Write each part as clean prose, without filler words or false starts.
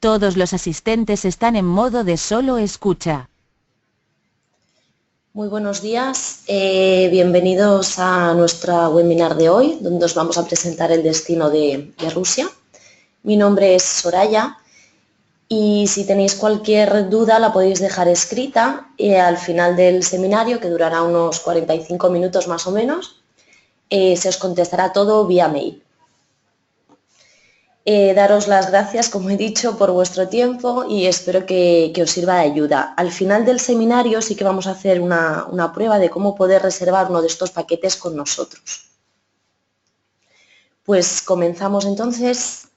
Todos los asistentes están en modo de solo escucha. Muy buenos días, bienvenidos a nuestra webinar de hoy, donde os vamos a presentar el destino de Rusia. Mi nombre es Soraya y si tenéis cualquier duda la podéis dejar escrita al final del seminario, que durará unos 45 minutos más o menos. Se os contestará todo vía mail. Daros las gracias, como he dicho, por vuestro tiempo y espero que os sirva de ayuda. Al final del seminario sí que vamos a hacer una prueba de cómo poder reservar uno de estos paquetes con nosotros. Pues comenzamos entonces.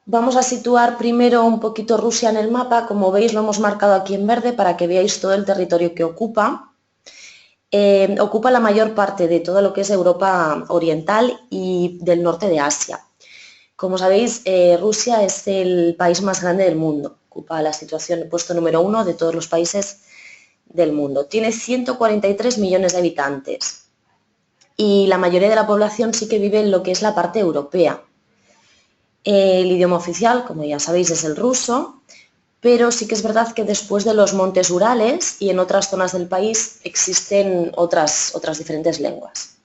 Vamos a situar primero un poquito Rusia en el mapa. Como veis, lo hemos marcado aquí en verde para que veáis todo el territorio que ocupa. Ocupa la mayor parte de todo lo que es Europa Oriental y del norte de Asia. Como sabéis, Rusia es el país más grande del mundo, ocupa la situación, el puesto número 1 de todos los países del mundo. Tiene 143 millones de habitantes y la mayoría de la población sí que vive en lo que es la parte europea. El idioma oficial, como ya sabéis, es el ruso, pero sí que es verdad que después de los montes Urales y en otras zonas del país existen otras diferentes lenguas.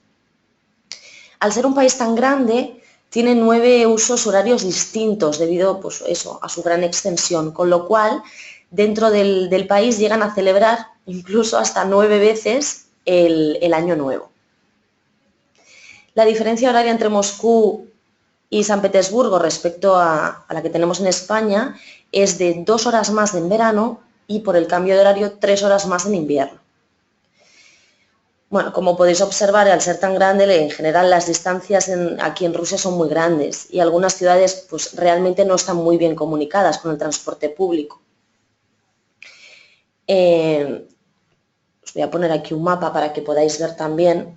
Al ser un país tan grande, tiene 9 usos horarios distintos debido pues, a su gran extensión, con lo cual dentro del país llegan a celebrar incluso hasta 9 veces el Año Nuevo. La diferencia horaria entre Moscú y San Petersburgo respecto a la que tenemos en España es de 2 horas más en verano y por el cambio de horario 3 horas más en invierno. Bueno, como podéis observar, al ser tan grande, en general las distancias aquí en Rusia son muy grandes y algunas ciudades pues, realmente no están muy bien comunicadas con el transporte público. Os voy a poner aquí un mapa para que podáis ver también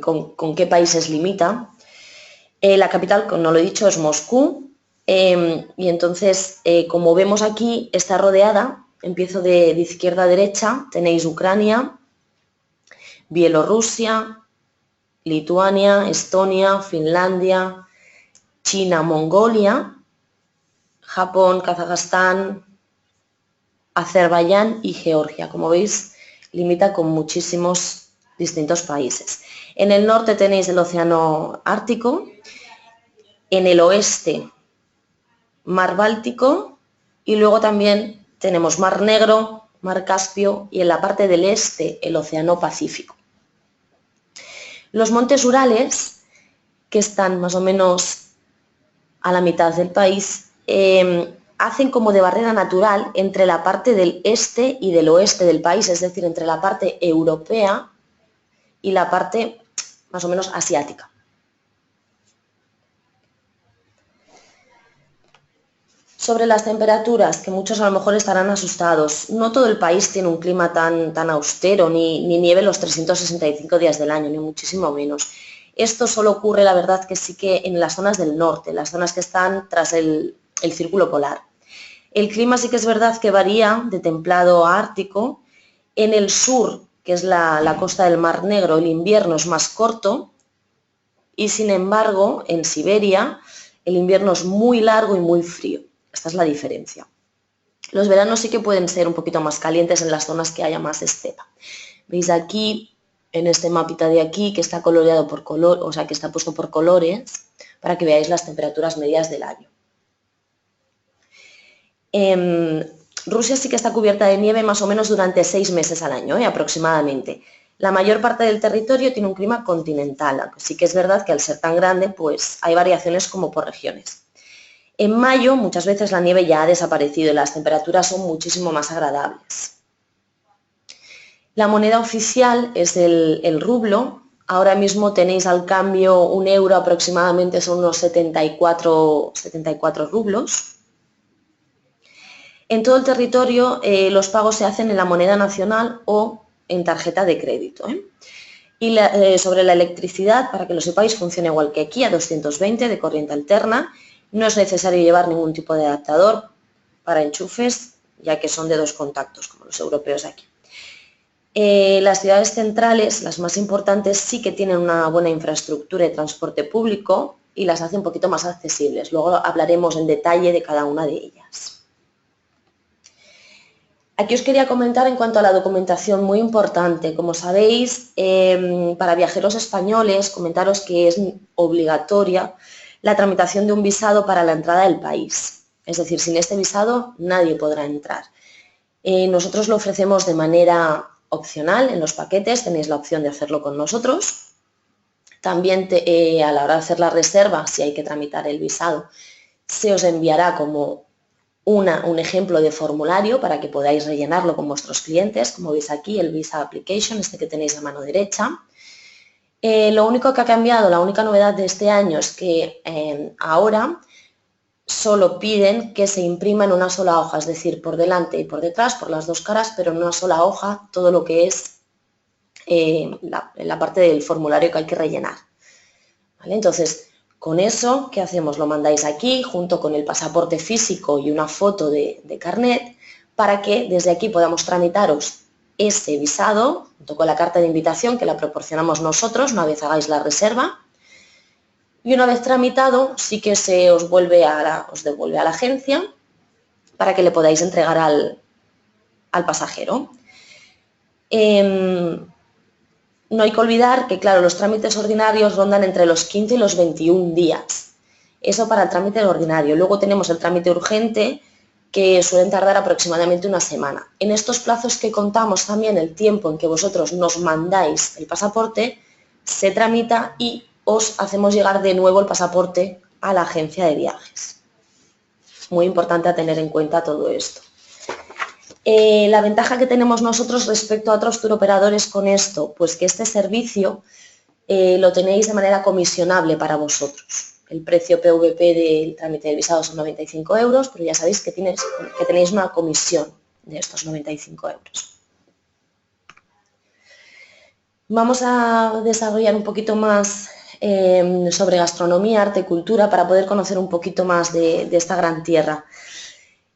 con qué países limita. La capital, como no lo he dicho, es Moscú y entonces, como vemos aquí, está rodeada. Empiezo de izquierda a derecha, tenéis Ucrania, Bielorrusia, Lituania, Estonia, Finlandia, China, Mongolia, Japón, Kazajstán, Azerbaiyán y Georgia. Como veis, limita con muchísimos distintos países. En el norte tenéis el Océano Ártico, en el oeste Mar Báltico y luego también tenemos Mar Negro, Mar Caspio y en la parte del este el Océano Pacífico. Los montes Urales, que están más o menos a la mitad del país, hacen como de barrera natural entre la parte del este y del oeste del país, es decir, entre la parte europea y la parte más o menos asiática. Sobre las temperaturas, que muchos a lo mejor estarán asustados, no todo el país tiene un clima tan austero, ni nieve los 365 días del año, ni muchísimo menos. Esto solo ocurre, la verdad, que sí que en las zonas del norte, las zonas que están tras el círculo polar. El clima sí que es verdad que varía de templado a ártico. En el sur, que es la costa del Mar Negro, el invierno es más corto y, sin embargo, en Siberia el invierno es muy largo y muy frío. Esta es la diferencia. Los veranos sí que pueden ser un poquito más calientes en las zonas que haya más estepa. Veis aquí, en este mapita de aquí, que está coloreado por color, o sea, que está puesto por colores, para que veáis las temperaturas medias del año. Rusia sí que está cubierta de nieve más o menos durante 6 meses al año, aproximadamente. La mayor parte del territorio tiene un clima continental, aunque sí que es verdad que al ser tan grande, pues hay variaciones como por regiones. En mayo muchas veces la nieve ya ha desaparecido y las temperaturas son muchísimo más agradables. La moneda oficial es el rublo. Ahora mismo tenéis al cambio un euro aproximadamente, son unos 74 rublos. En todo el territorio los pagos se hacen en la moneda nacional o en tarjeta de crédito. Y sobre la electricidad, para que lo sepáis, funciona igual que aquí, a 220 de corriente alterna. No es necesario llevar ningún tipo de adaptador para enchufes, ya que son de 2 contactos, como los europeos aquí. Las ciudades centrales, las más importantes, sí que tienen una buena infraestructura de transporte público y las hace un poquito más accesibles. Luego hablaremos en detalle de cada una de ellas. Aquí os quería comentar en cuanto a la documentación, muy importante. Como sabéis, para viajeros españoles, comentaros que es obligatoria la tramitación de un visado para la entrada del país. Es decir, sin este visado nadie podrá entrar. Nosotros lo ofrecemos de manera opcional en los paquetes, tenéis la opción de hacerlo con nosotros. También a la hora de hacer la reserva, si hay que tramitar el visado, se os enviará como un ejemplo de formulario para que podáis rellenarlo con vuestros clientes, como veis aquí, el Visa Application, este que tenéis a mano derecha. Lo único que ha cambiado, la única novedad de este año es que ahora solo piden que se imprima en una sola hoja, es decir, por delante y por detrás, por las dos caras, pero en una sola hoja, todo lo que es la parte del formulario que hay que rellenar. ¿Vale? Entonces, con eso, ¿qué hacemos? Lo mandáis aquí junto con el pasaporte físico y una foto de carnet para que desde aquí podamos tramitaros ese visado junto con la carta de invitación que la proporcionamos nosotros una vez hagáis la reserva. Y una vez tramitado, sí que se os devuelve a la agencia para que le podáis entregar al pasajero. No hay que olvidar que, claro, los trámites ordinarios rondan entre los 15 y los 21 días. Eso para el trámite ordinario. Luego tenemos el trámite urgente, que suelen tardar aproximadamente una semana. En estos plazos que contamos también el tiempo en que vosotros nos mandáis el pasaporte, se tramita y os hacemos llegar de nuevo el pasaporte a la agencia de viajes. Muy importante a tener en cuenta todo esto. La ventaja que tenemos nosotros respecto a otros turoperadores con esto, pues que este servicio lo tenéis de manera comisionable para vosotros. El precio PVP del trámite del visado son 95 euros, pero ya sabéis que tenéis una comisión de estos 95 euros. Vamos a desarrollar un poquito más sobre gastronomía, arte y cultura para poder conocer un poquito más de esta gran tierra.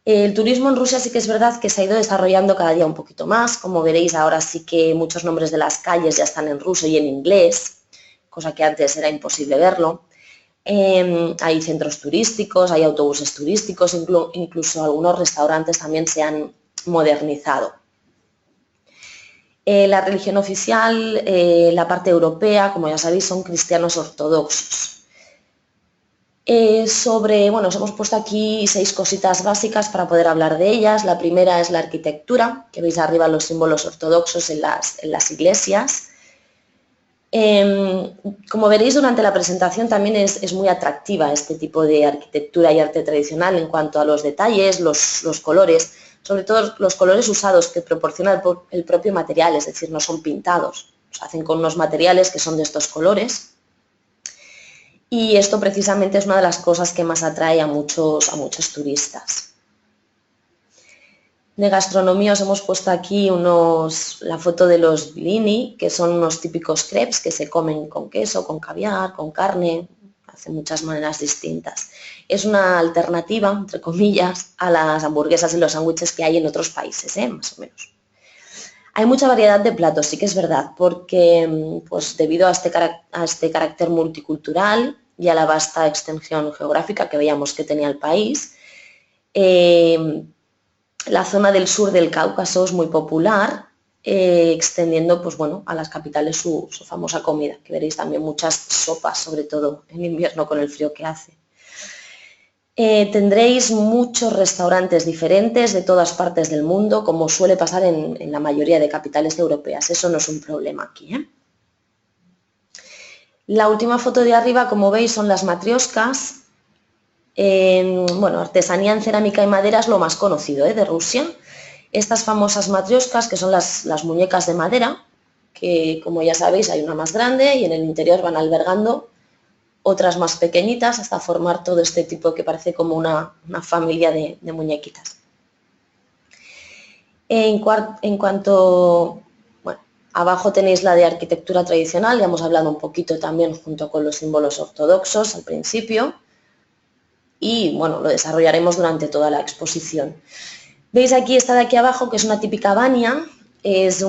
El turismo en Rusia sí que es verdad que se ha ido desarrollando cada día un poquito más. Como veréis, ahora sí que muchos nombres de las calles ya están en ruso y en inglés, cosa que antes era imposible verlo. Hay centros turísticos, hay autobuses turísticos, incluso algunos restaurantes también se han modernizado. La religión oficial, la parte europea, como ya sabéis, son cristianos ortodoxos. Os hemos puesto aquí 6 cositas básicas para poder hablar de ellas. La primera es la arquitectura, que veis arriba los símbolos ortodoxos en las iglesias. Como veréis durante la presentación también es muy atractiva este tipo de arquitectura y arte tradicional en cuanto a los detalles, los colores, sobre todo los colores usados que proporciona el propio material, es decir, no son pintados, se hacen con unos materiales que son de estos colores. Y esto precisamente es una de las cosas que más atrae a muchos turistas. De gastronomía os hemos puesto aquí la foto de los blini, que son unos típicos crepes que se comen con queso, con caviar, con carne, de muchas maneras distintas. Es una alternativa, entre comillas, a las hamburguesas y los sándwiches que hay en otros países, más o menos. Hay mucha variedad de platos, sí que es verdad, porque pues, debido a este carácter multicultural y a la vasta extensión geográfica que veíamos que tenía el país, la zona del sur del Cáucaso es muy popular, extendiendo pues, bueno, a las capitales su famosa comida, que veréis también muchas sopas, sobre todo en invierno con el frío que hace. Tendréis muchos restaurantes diferentes de todas partes del mundo, como suele pasar en la mayoría de capitales europeas. Eso no es un problema aquí. La última foto de arriba, como veis, son las matrioscas. Artesanía en cerámica y madera es lo más conocido de Rusia. Estas famosas matrioscas, que son las muñecas de madera, que como ya sabéis hay una más grande y en el interior van albergando otras más pequeñitas hasta formar todo este tipo que parece como una familia de muñequitas. En cuanto, abajo tenéis la de arquitectura tradicional, ya hemos hablado un poquito también junto con los símbolos ortodoxos al principio y lo desarrollaremos durante toda la exposición. Veis aquí esta de aquí abajo que es una típica bania. Es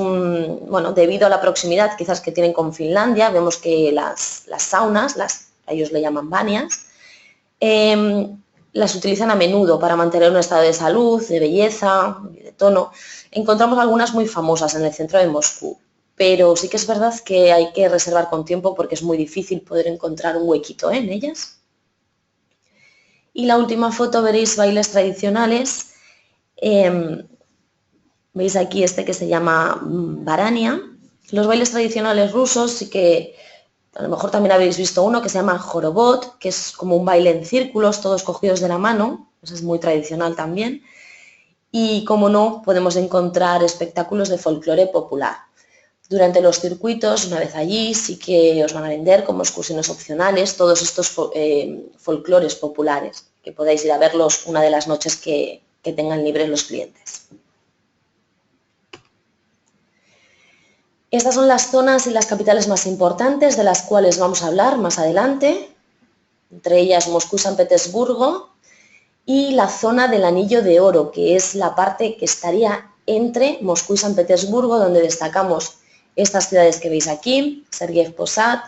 debido a la proximidad quizás que tienen con Finlandia, vemos que las saunas, las ellos le llaman banias, las utilizan a menudo para mantener un estado de salud, de belleza, de tono. Encontramos algunas muy famosas en el centro de Moscú, pero sí que es verdad que hay que reservar con tiempo porque es muy difícil poder encontrar un huequito en ellas. Y la última foto veréis bailes tradicionales. Veis aquí este que se llama Barania. Los bailes tradicionales rusos sí que a lo mejor también habéis visto uno que se llama Jorobot, que es como un baile en círculos, todos cogidos de la mano. Eso es muy tradicional también. Y como no, podemos encontrar espectáculos de folclore popular. Durante los circuitos, una vez allí, sí que os van a vender como excursiones opcionales todos estos folclores populares, que podáis ir a verlos una de las noches que tengan libres los clientes. Estas son las zonas y las capitales más importantes de las cuales vamos a hablar más adelante, entre ellas Moscú y San Petersburgo, y la zona del Anillo de Oro, que es la parte que estaría entre Moscú y San Petersburgo, donde destacamos estas ciudades que veis aquí, Sergiev Posad,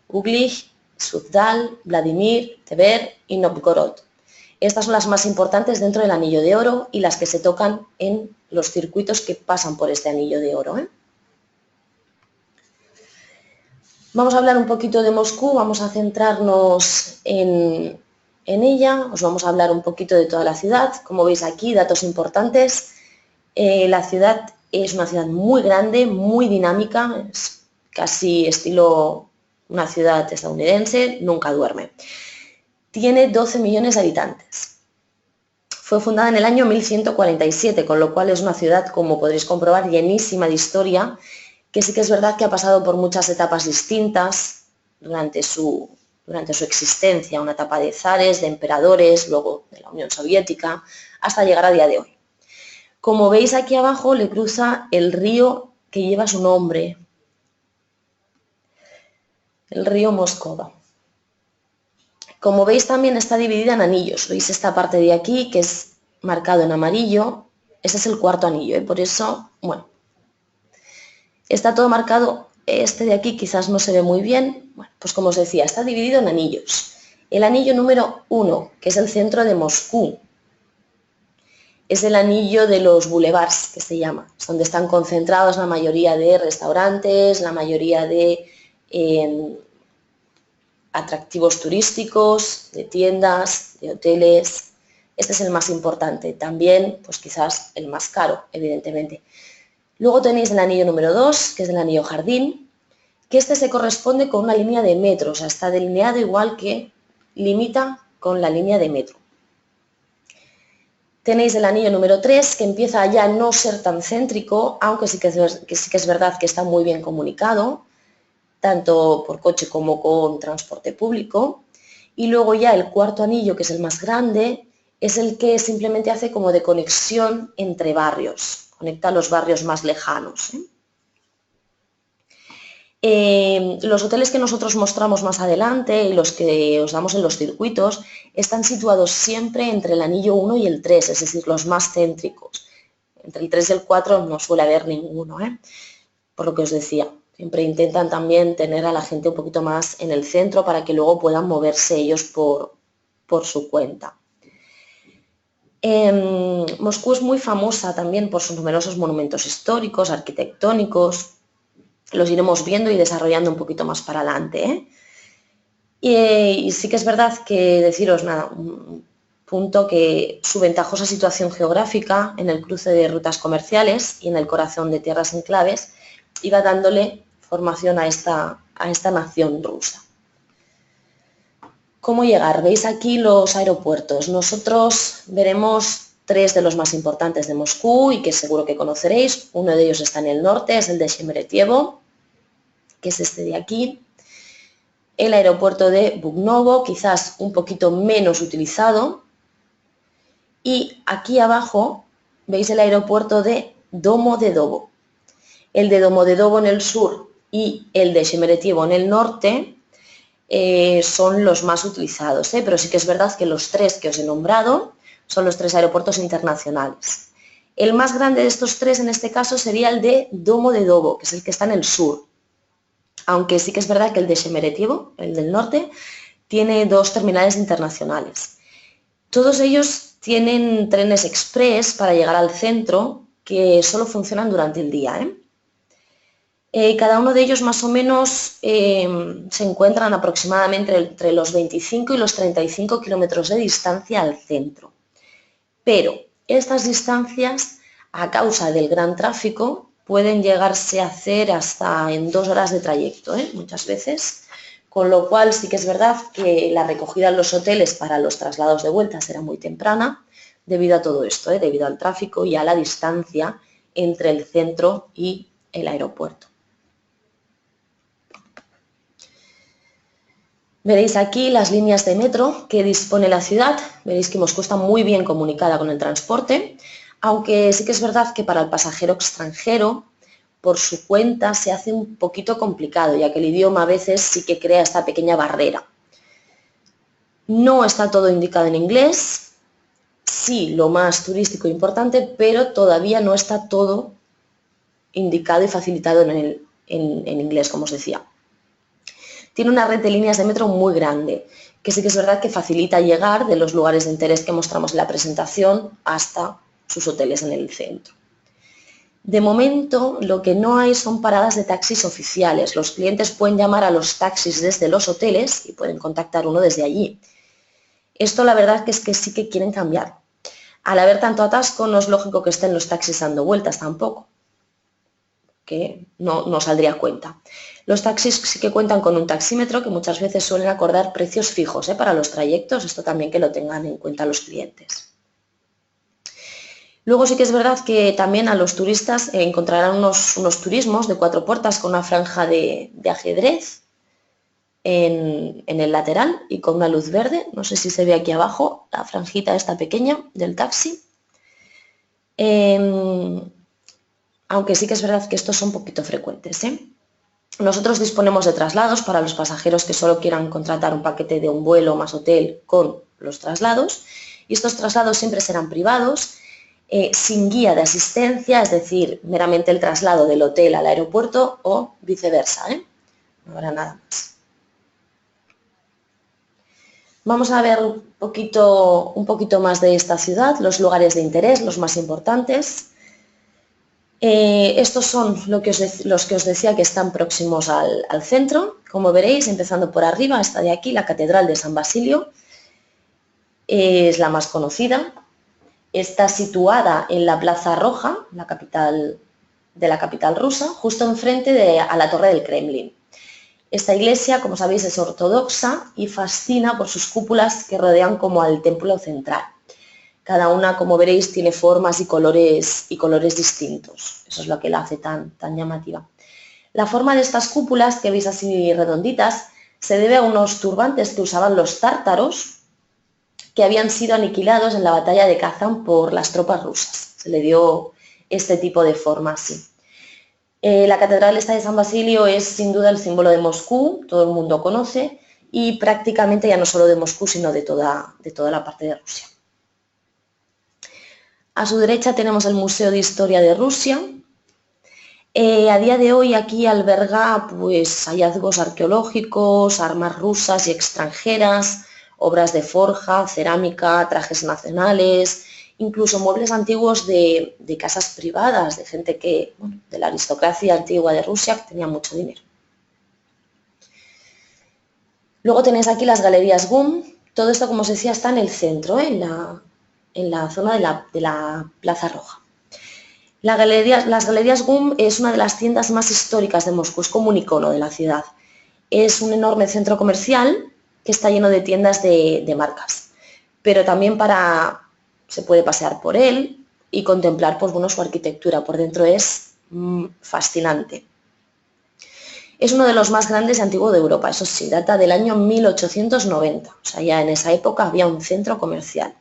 Uglich, Suzdal, Vladimir, Tver y Novgorod. Estas son las más importantes dentro del Anillo de Oro y las que se tocan en los circuitos que pasan por este Anillo de Oro. Vamos a hablar un poquito de Moscú, vamos a centrarnos en ella, os vamos a hablar un poquito de toda la ciudad. Como veis aquí, datos importantes. La ciudad es una ciudad muy grande, muy dinámica, es casi estilo una ciudad estadounidense, nunca duerme. Tiene 12 millones de habitantes. Fue fundada en el año 1147, con lo cual es una ciudad, como podréis comprobar, llenísima de historia, que sí que es verdad que ha pasado por muchas etapas distintas durante su existencia, una etapa de zares, de emperadores, luego de la Unión Soviética, hasta llegar a día de hoy. Como veis aquí abajo le cruza el río que lleva su nombre, el río Moscova. Como veis también está dividida en anillos, veis esta parte de aquí que es marcado en amarillo, ese es el cuarto anillo y por eso, bueno, está todo marcado, este de aquí quizás no se ve muy bien, bueno, pues como os decía, está dividido en anillos. El anillo número 1, que es el centro de Moscú, es el anillo de los boulevards, que se llama, donde están concentrados la mayoría de restaurantes, la mayoría de atractivos turísticos, de tiendas, de hoteles. Este es el más importante, también pues quizás el más caro, evidentemente. Luego tenéis el anillo número 2, que es el anillo jardín, que este se corresponde con una línea de metro, o sea, está delineado igual que limita con la línea de metro. Tenéis el anillo número 3, que empieza ya a no ser tan céntrico, aunque sí que es verdad que está muy bien comunicado, tanto por coche como con transporte público. Y luego ya el cuarto anillo, que es el más grande, es el que simplemente hace como de conexión entre barrios. Conecta a los barrios más lejanos. Los hoteles que nosotros mostramos más adelante y los que os damos en los circuitos están situados siempre entre el anillo 1 y el 3, es decir, los más céntricos. Entre el 3 y el 4 no suele haber ninguno, por lo que os decía. Siempre intentan también tener a la gente un poquito más en el centro para que luego puedan moverse ellos por su cuenta. Moscú es muy famosa también por sus numerosos monumentos históricos, arquitectónicos. Los iremos viendo y desarrollando un poquito más para adelante. Y sí que es verdad que deciros nada, un punto que su ventajosa situación geográfica en el cruce de rutas comerciales y en el corazón de tierras enclaves iba dándole formación a esta nación rusa. ¿Cómo llegar? Veis aquí los aeropuertos. Nosotros veremos 3 de los más importantes de Moscú y que seguro que conoceréis. Uno de ellos está en el norte, es el de Shemeretyevo, que es este de aquí. El aeropuerto de Buknovo, quizás un poquito menos utilizado. Y aquí abajo veis el aeropuerto de Domodedovo. El de Domodedovo en el sur y el de Shemeretyevo en el norte son los más utilizados, pero sí que es verdad que los 3 que os he nombrado son los 3 aeropuertos internacionales. El más grande de estos 3 en este caso sería el de Domodedovo, que es el que está en el sur, aunque sí que es verdad que el de Shemeretyevo, el del norte, tiene 2 terminales internacionales. Todos ellos tienen trenes express para llegar al centro que solo funcionan durante el día. Cada uno de ellos más o menos se encuentran aproximadamente entre los 25 y los 35 kilómetros de distancia al centro. Pero estas distancias, a causa del gran tráfico, pueden llegarse a hacer hasta en 2 horas de trayecto, muchas veces. Con lo cual sí que es verdad que la recogida en los hoteles para los traslados de vuelta será muy temprana debido a todo esto, debido al tráfico y a la distancia entre el centro y el aeropuerto. Veréis aquí las líneas de metro que dispone la ciudad. Veréis que Moscú está muy bien comunicada con el transporte, aunque sí que es verdad que para el pasajero extranjero, por su cuenta, se hace un poquito complicado, ya que el idioma a veces sí que crea esta pequeña barrera. No está todo indicado en inglés, sí, lo más turístico e importante, pero todavía no está todo indicado y facilitado en inglés, como os decía. Tiene una red de líneas de metro muy grande, que sí que es verdad que facilita llegar de los lugares de interés que mostramos en la presentación hasta sus hoteles en el centro. De momento, lo que no hay son paradas de taxis oficiales. Los clientes pueden llamar a los taxis desde los hoteles y pueden contactar uno desde allí. Esto la verdad es que sí que quieren cambiar. Al haber tanto atasco, no es lógico que estén los taxis dando vueltas tampoco, que no saldría a cuenta. Los taxis sí que cuentan con un taxímetro que muchas veces suelen acordar precios fijos para los trayectos. Esto también que lo tengan en cuenta los clientes. Luego sí que es verdad que también a los turistas encontrarán unos turismos de 4 puertas con una franja de ajedrez en el lateral y con una luz verde. No sé si se ve aquí abajo, la franjita esta pequeña del taxi. Aunque sí que es verdad que estos son un poquito frecuentes. Nosotros disponemos de traslados para los pasajeros que solo quieran contratar un paquete de un vuelo más hotel con los traslados. Y estos traslados siempre serán privados, sin guía de asistencia, es decir, meramente el traslado del hotel al aeropuerto o viceversa. No habrá nada más. Vamos a ver un poquito más de esta ciudad, los lugares de interés, los más importantes. Estos son los que os decía que están próximos al centro. Como veréis, empezando por arriba, esta de aquí, la Catedral de San Basilio, es la más conocida. Está situada en la Plaza Roja, la capital rusa, justo enfrente a la Torre del Kremlin. Esta iglesia, como sabéis, es ortodoxa y fascina por sus cúpulas que rodean como al templo central. Cada una, como veréis, tiene formas y colores distintos. Eso es lo que la hace tan llamativa. La forma de estas cúpulas, que veis así redonditas, se debe a unos turbantes que usaban los tártaros, que habían sido aniquilados en la batalla de Kazán por las tropas rusas. Se le dio este tipo de forma así. La catedral esta de San Basilio es sin duda el símbolo de Moscú, todo el mundo conoce, y prácticamente ya no solo de Moscú, sino de toda la parte de Rusia. A su derecha tenemos el Museo de Historia de Rusia. A día de hoy aquí alberga pues, hallazgos arqueológicos, armas rusas y extranjeras, obras de forja, cerámica, trajes nacionales, incluso muebles antiguos de casas privadas, de gente de la aristocracia antigua de Rusia que tenía mucho dinero. Luego tenéis aquí las galerías GUM. Todo esto, como os decía, está en el centro, en la zona de la Plaza Roja. Las galerías GUM es una de las tiendas más históricas de Moscú, es como un icono de la ciudad. Es un enorme centro comercial que está lleno de tiendas de marcas, pero también se puede pasear por él y contemplar su arquitectura. Por dentro es fascinante. Es uno de los más grandes y antiguos de Europa, eso sí, data del año 1890, o sea, ya en esa época había un centro comercial.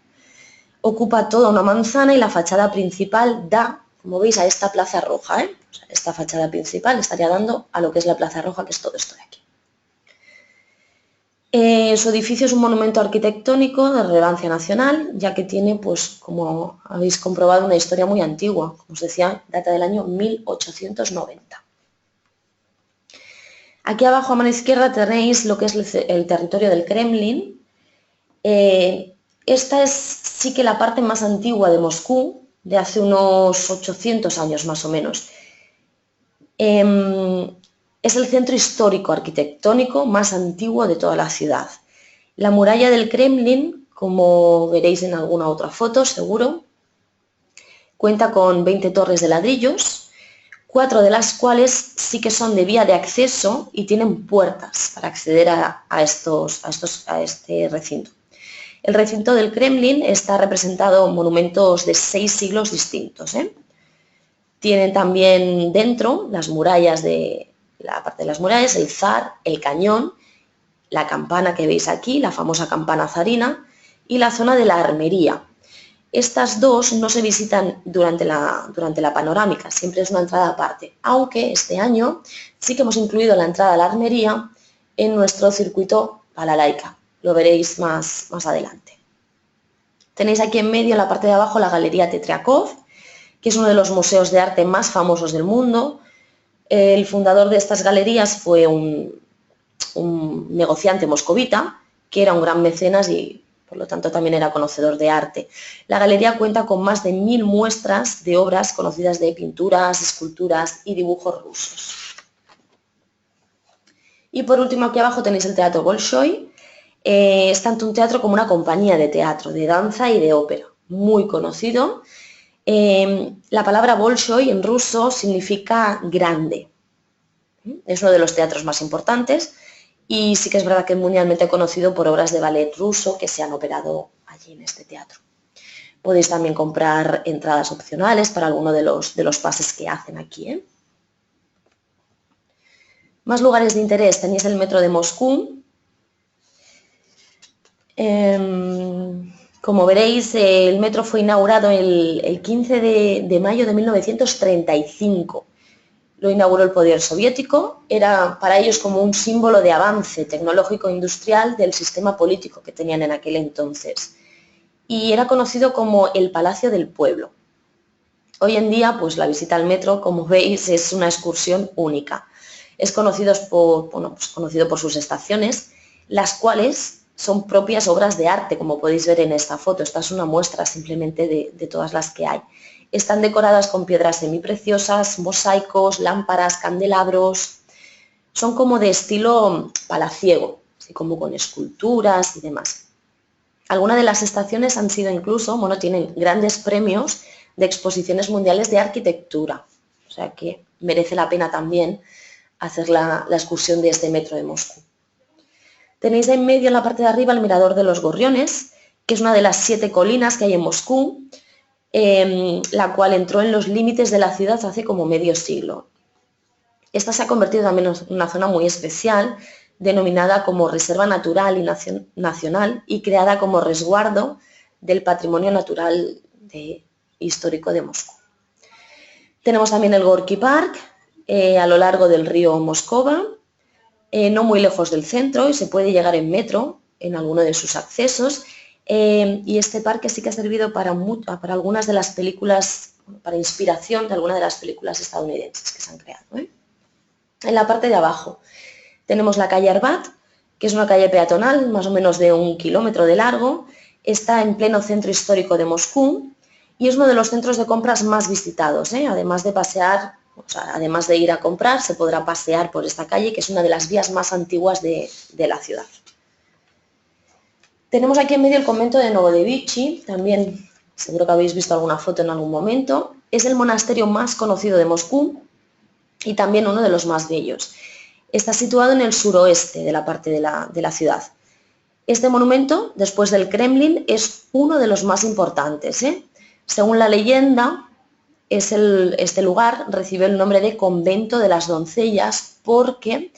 Ocupa toda una manzana y la fachada principal da, como veis, a esta Plaza Roja. O sea, esta fachada principal estaría dando a lo que es la Plaza Roja, que es todo esto de aquí. Su edificio es un monumento arquitectónico de relevancia nacional, ya que tiene, pues, como habéis comprobado, una historia muy antigua. Como os decía, data del año 1890. Aquí abajo a mano izquierda tenéis lo que es el territorio del Kremlin. Esta es sí que la parte más antigua de Moscú, de hace unos 800 años más o menos. Es el centro histórico arquitectónico más antiguo de toda la ciudad. La muralla del Kremlin, como veréis en alguna otra foto seguro, cuenta con 20 torres de ladrillos, 4 de las cuales sí que son de vía de acceso y tienen puertas para acceder a este recinto. El recinto del Kremlin está representado en monumentos de 6 siglos distintos. Tienen también dentro las murallas la parte de las murallas, el zar, el cañón, la campana que veis aquí, la famosa campana zarina, y la zona de la armería. Estas dos no se visitan durante la panorámica, siempre es una entrada aparte, aunque este año sí que hemos incluido la entrada a la armería en nuestro circuito Balalaica. Lo veréis más adelante. Tenéis aquí en medio, en la parte de abajo, la Galería Tetriakov, que es uno de los museos de arte más famosos del mundo. El fundador de estas galerías fue un negociante moscovita, que era un gran mecenas y por lo tanto también era conocedor de arte. La galería cuenta con más de 1000 muestras de obras conocidas de pinturas, esculturas y dibujos rusos. Y por último aquí abajo tenéis el Teatro Bolshoi. Es tanto un teatro como una compañía de teatro, de danza y de ópera, muy conocido. La palabra Bolshoi en ruso significa grande. Es uno de los teatros más importantes y sí que es verdad que es mundialmente conocido por obras de ballet ruso que se han operado allí en este teatro. Podéis también comprar entradas opcionales para alguno de los pases que hacen aquí. Más lugares de interés, tenéis el metro de Moscú. Como veréis, el metro fue inaugurado el 15 de mayo de 1935. Lo inauguró el poder soviético, era para ellos como un símbolo de avance tecnológico e industrial del sistema político que tenían en aquel entonces. Y era conocido como el Palacio del Pueblo. Hoy en día, pues la visita al metro, como veis, es una excursión única. Es conocido por sus estaciones, las cuales son propias obras de arte, como podéis ver en esta foto. Esta es una muestra simplemente de todas las que hay. Están decoradas con piedras semipreciosas, mosaicos, lámparas, candelabros. Son como de estilo palaciego, así como con esculturas y demás. Algunas de las estaciones han sido incluso, tienen grandes premios de exposiciones mundiales de arquitectura. O sea que merece la pena también hacer la excursión de este metro de Moscú. Tenéis en medio, en la parte de arriba, el Mirador de los Gorriones, que es una de las 7 colinas que hay en Moscú, la cual entró en los límites de la ciudad hace como medio siglo. Esta se ha convertido también en una zona muy especial, denominada como Reserva Natural y Nacional y creada como resguardo del patrimonio natural histórico de Moscú. Tenemos también el Gorky Park, a lo largo del río Moscova, no muy lejos del centro, y se puede llegar en metro en alguno de sus accesos. Y este parque sí que ha servido para algunas de las películas, para inspiración de algunas de las películas estadounidenses que se han creado. En la parte de abajo tenemos la calle Arbat, que es una calle peatonal más o menos de 1 kilómetro de largo. Está en pleno centro histórico de Moscú y es uno de los centros de compras más visitados. Además de pasear, además de ir a comprar, se podrá pasear por esta calle, que es una de las vías más antiguas de la ciudad. Tenemos aquí en medio el convento de Novodevichy, también seguro que habéis visto alguna foto en algún momento. Es el monasterio más conocido de Moscú y también uno de los más bellos. Está situado en el suroeste de la parte de la ciudad. Este monumento, después del Kremlin, es uno de los más importantes. Según la leyenda, este lugar recibió el nombre de Convento de las Doncellas porque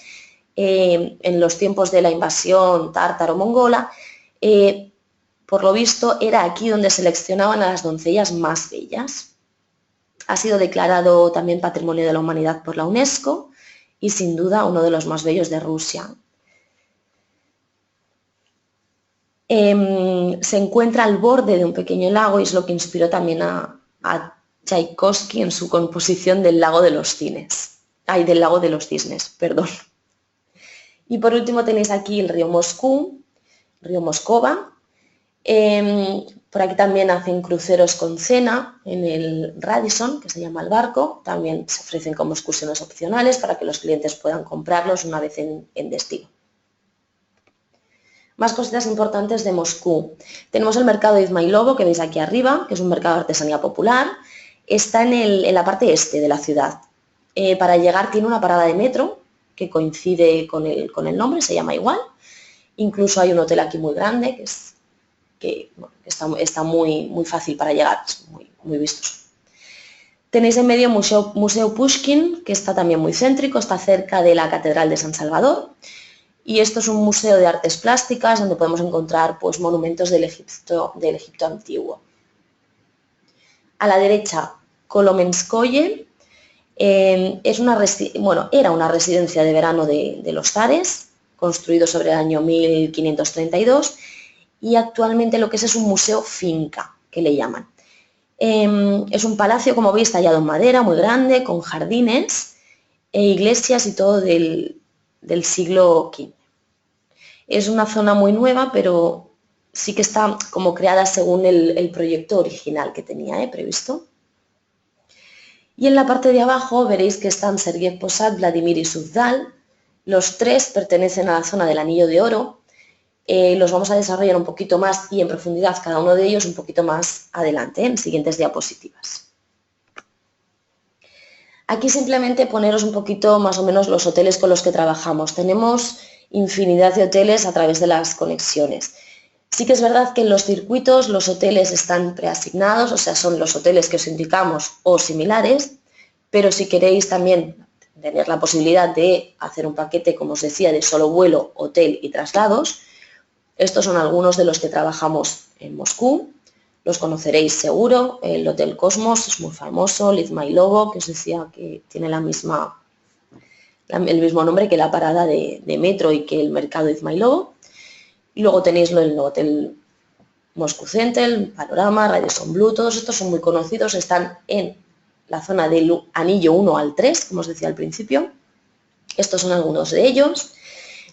en los tiempos de la invasión tártaro-mongola, por lo visto, era aquí donde seleccionaban a las doncellas más bellas. Ha sido declarado también Patrimonio de la Humanidad por la UNESCO y sin duda uno de los más bellos de Rusia. Se encuentra al borde de un pequeño lago y es lo que inspiró también a Tchaikovsky en su composición del Lago de los Cisnes. Perdón. Y por último tenéis aquí el río Moscú, río Moscova. Por aquí también hacen cruceros con cena en el Radisson, que se llama el barco. También se ofrecen como excursiones opcionales para que los clientes puedan comprarlos una vez en destino. Más cositas importantes de Moscú. Tenemos el mercado de Izmailovo, que veis aquí arriba, que es un mercado de artesanía popular. Está en la parte este de la ciudad. Para llegar tiene una parada de metro, que coincide con el nombre, se llama igual. Incluso hay un hotel aquí muy grande, que está muy fácil para llegar, es muy vistoso. Tenéis en medio Museo Pushkin, que está también muy céntrico, está cerca de la Catedral de San Salvador. Y esto es un museo de artes plásticas donde podemos encontrar pues, monumentos del Egipto antiguo. A la derecha, Kolomenskoye, era una residencia de verano de los zares, construido sobre el año 1532, y actualmente lo que es un museo finca, que le llaman. Es un palacio, como veis, tallado en madera, muy grande, con jardines e iglesias y todo del siglo XV. Es una zona muy nueva, pero sí que está como creada según el proyecto original que tenía previsto. Y en la parte de abajo veréis que están Sergei Posad, Vladimir y Suzdal. Los tres pertenecen a la zona del Anillo de Oro. Los vamos a desarrollar un poquito más y en profundidad cada uno de ellos un poquito más adelante, en siguientes diapositivas. Aquí simplemente poneros un poquito más o menos los hoteles con los que trabajamos. Tenemos infinidad de hoteles a través de las conexiones. Sí que es verdad que en los circuitos los hoteles están preasignados, o sea, son los hoteles que os indicamos o similares, pero si queréis también tener la posibilidad de hacer un paquete, como os decía, de solo vuelo, hotel y traslados, estos son algunos de los que trabajamos en Moscú. Los conoceréis seguro, el Hotel Cosmos es muy famoso, el Izmailovo, que os decía que tiene el mismo nombre que la parada de metro y que el mercado Izmailovo. Y luego tenéis el Hotel Moscú Center, Panorama, Radisson Blu, todos estos son muy conocidos, están en la zona del anillo 1 al 3, como os decía al principio. Estos son algunos de ellos.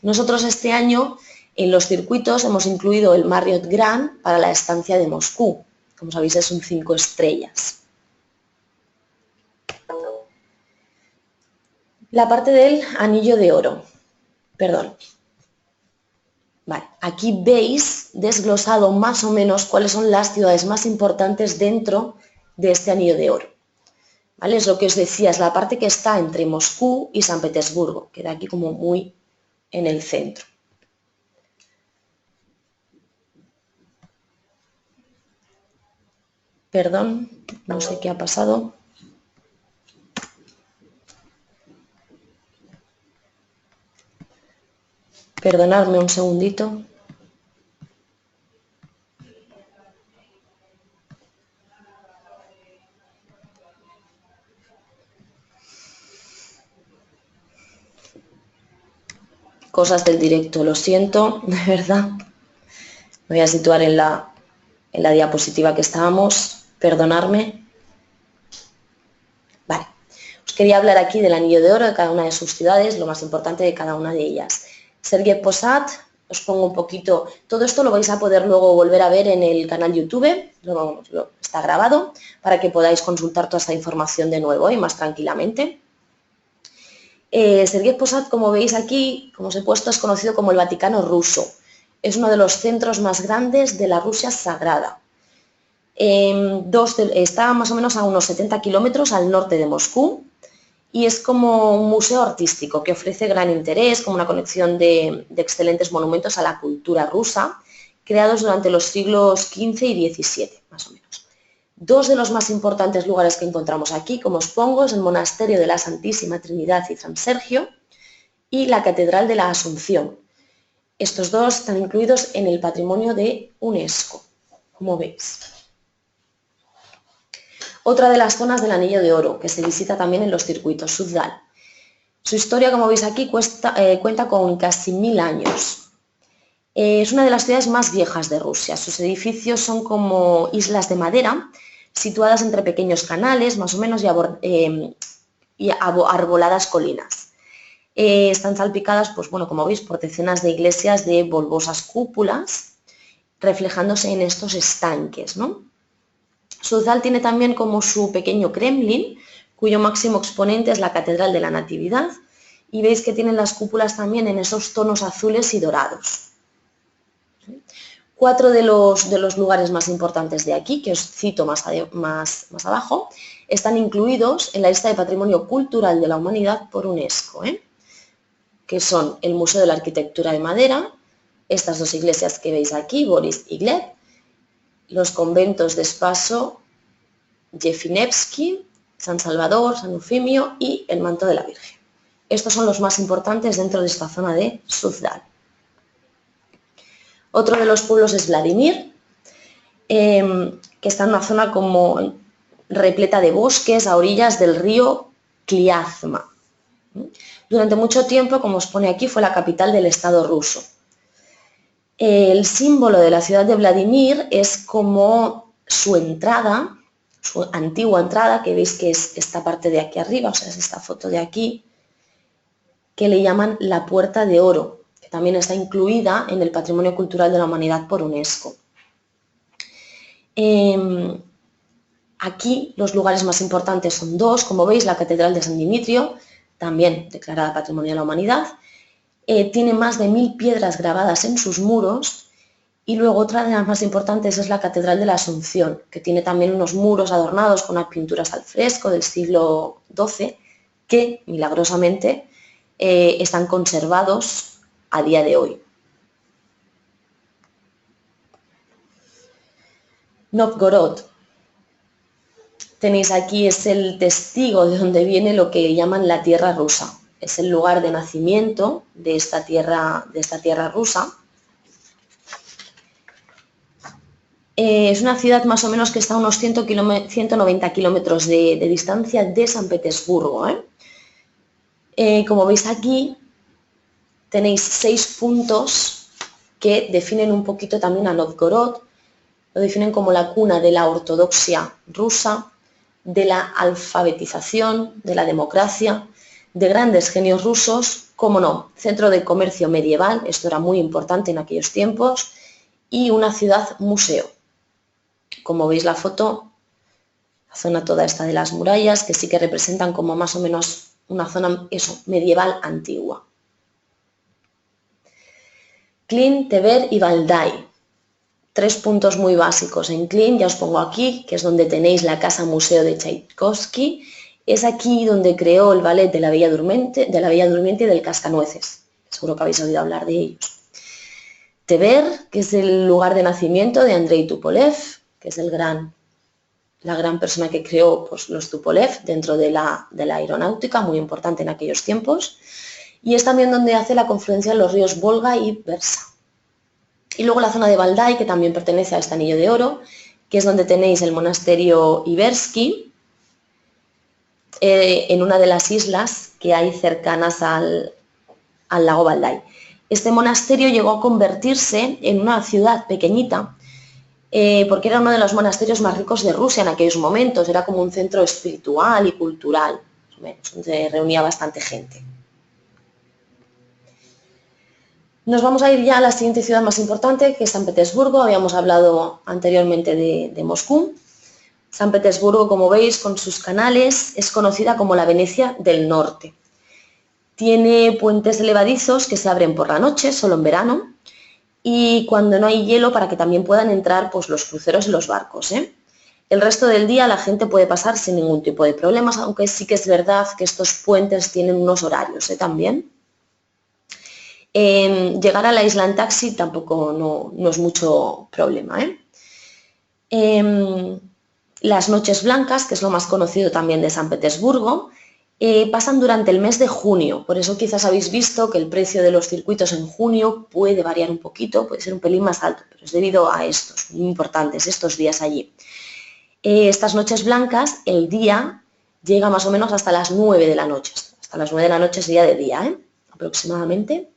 Nosotros este año en los circuitos hemos incluido el Marriott Grand para la estancia de Moscú. Como sabéis, es un 5 estrellas. La parte del anillo de oro. Perdón. Vale, aquí veis desglosado más o menos cuáles son las ciudades más importantes dentro de este anillo de oro. ¿Vale? Es lo que os decía, es la parte que está entre Moscú y San Petersburgo. Queda aquí como muy en el centro. Perdón, no sé qué ha pasado. Perdonadme un segundito. Cosas del directo, lo siento, de verdad. Me voy a situar en la diapositiva que estábamos. Perdonadme. Vale. Os quería hablar aquí del anillo de oro de cada una de sus ciudades, lo más importante de cada una de ellas. Sergei Posad, os pongo un poquito, todo esto lo vais a poder luego volver a ver en el canal YouTube, está grabado, para que podáis consultar toda esta información de nuevo y más tranquilamente. Sergei Posad, como veis aquí, como os he puesto, es conocido como el Vaticano ruso. Es uno de los centros más grandes de la Rusia sagrada. Está más o menos a unos 70 kilómetros al norte de Moscú. Y es como un museo artístico que ofrece gran interés, como una conexión de excelentes monumentos a la cultura rusa, creados durante los siglos XV y XVII, más o menos. Dos de los más importantes lugares que encontramos aquí, como os pongo, es el Monasterio de la Santísima Trinidad y San Sergio y la Catedral de la Asunción. Estos dos están incluidos en el patrimonio de UNESCO, como veis. Otra de las zonas del Anillo de Oro, que se visita también en los circuitos, Suzdal. Su historia, como veis aquí, cuenta con casi 1000 años. Es una de las ciudades más viejas de Rusia. Sus edificios son como islas de madera, situadas entre pequeños canales, más o menos, y arboladas colinas. Están salpicadas, pues bueno, como veis, por decenas de iglesias de volvosas cúpulas, reflejándose en estos estanques, ¿no? Suzdal tiene también como su pequeño Kremlin, cuyo máximo exponente es la Catedral de la Natividad, y veis que tienen las cúpulas también en esos tonos azules y dorados. 4 de los lugares más importantes de aquí, que os cito más abajo, están incluidos en la lista de Patrimonio Cultural de la Humanidad por UNESCO, que son el Museo de la Arquitectura de Madera, estas dos iglesias que veis aquí, Boris y Gleb, los conventos de Spaso, Jefinevsky, San Salvador, San Eufimio y el Manto de la Virgen. Estos son los más importantes dentro de esta zona de Suzdal. Otro de los pueblos es Vladimir, que está en una zona como repleta de bosques a orillas del río Kliazma. Durante mucho tiempo, como os pone aquí, fue la capital del Estado ruso. El símbolo de la ciudad de Vladimir es como su entrada, su antigua entrada, que veis que es esta parte de aquí arriba, o sea, es esta foto de aquí, que le llaman la Puerta de Oro, que también está incluida en el Patrimonio Cultural de la Humanidad por UNESCO. Aquí los lugares más importantes son dos, como veis, la Catedral de San Dimitrio, también declarada Patrimonio de la Humanidad, tiene más de 1000 piedras grabadas en sus muros, y luego otra de las más importantes es la Catedral de la Asunción, que tiene también unos muros adornados con unas pinturas al fresco del siglo XII, que milagrosamente están conservados a día de hoy. Novgorod. Tenéis aquí, es el testigo de donde viene lo que llaman la tierra rusa. Es el lugar de nacimiento de esta tierra rusa. Es una ciudad más o menos que está a unos 190 kilómetros de distancia de San Petersburgo. Como veis aquí, tenéis 6 puntos que definen un poquito también a Novgorod. Lo definen como la cuna de la ortodoxia rusa, de la alfabetización, de la democracia, de grandes genios rusos, como no, centro de comercio medieval, esto era muy importante en aquellos tiempos, y una ciudad museo. Como veis la foto, la zona toda esta de las murallas, que sí que representan como más o menos una zona medieval antigua. Klin, Tver y Valdai. 3 puntos muy básicos en Klin, ya os pongo aquí, que es donde tenéis la casa museo de Tchaikovsky. Es aquí donde creó el ballet de la Bella Durmiente y del Cascanueces. Seguro que habéis oído hablar de ellos. Tver, que es el lugar de nacimiento de Andrei Tupolev, que es la gran persona que creó pues, los Tupolev dentro de la aeronáutica, muy importante en aquellos tiempos. Y es también donde hace la confluencia de los ríos Volga y Versa. Y luego la zona de Valdai, que también pertenece a este anillo de oro, que es donde tenéis el monasterio Iversky, en una de las islas que hay cercanas al lago Valdai. Este monasterio llegó a convertirse en una ciudad pequeñita, porque era uno de los monasterios más ricos de Rusia en aquellos momentos, era como un centro espiritual y cultural, más o menos, donde reunía bastante gente. Nos vamos a ir ya a la siguiente ciudad más importante, que es San Petersburgo. Habíamos hablado anteriormente de Moscú. San Petersburgo, como veis, con sus canales, es conocida como la Venecia del Norte. Tiene puentes elevadizos que se abren por la noche, solo en verano, y cuando no hay hielo para que también puedan entrar pues, los cruceros y los barcos. El resto del día la gente puede pasar sin ningún tipo de problemas, aunque sí que es verdad que estos puentes tienen unos horarios también. Llegar a la isla en taxi tampoco no es mucho problema. Las noches blancas, que es lo más conocido también de San Petersburgo, pasan durante el mes de junio. Por eso quizás habéis visto que el precio de los circuitos en junio puede variar un poquito, puede ser un pelín más alto, pero es debido a estos, muy importantes, estos días allí. Estas noches blancas, el día llega más o menos hasta las 9 de la noche. Hasta las 9 de la noche sería de día, aproximadamente.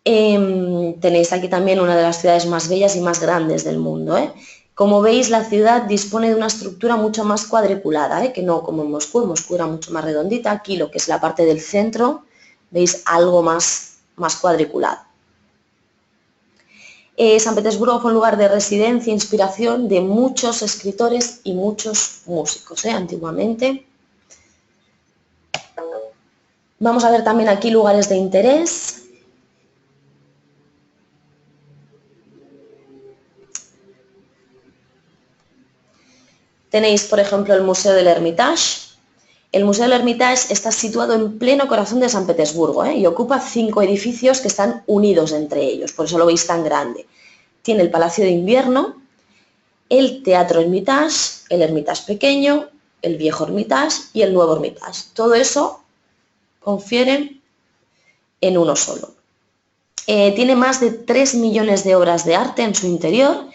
Tenéis aquí también una de las ciudades más bellas y más grandes del mundo, Como veis, la ciudad dispone de una estructura mucho más cuadriculada, que no como en Moscú. En Moscú era mucho más redondita. Aquí lo que es la parte del centro, veis algo más cuadriculado. San Petersburgo fue un lugar de residencia e inspiración de muchos escritores y muchos músicos, antiguamente. Vamos a ver también aquí lugares de interés. Tenéis, por ejemplo, el Museo del Hermitage. El Museo del Hermitage está situado en pleno corazón de San Petersburgo, y ocupa 5 edificios que están unidos entre ellos, por eso lo veis tan grande. Tiene el Palacio de Invierno, el Teatro Hermitage, el Hermitage pequeño, el Viejo Hermitage y el Nuevo Hermitage. Todo eso confiere en uno solo. Tiene más de 3 millones de obras de arte en su interior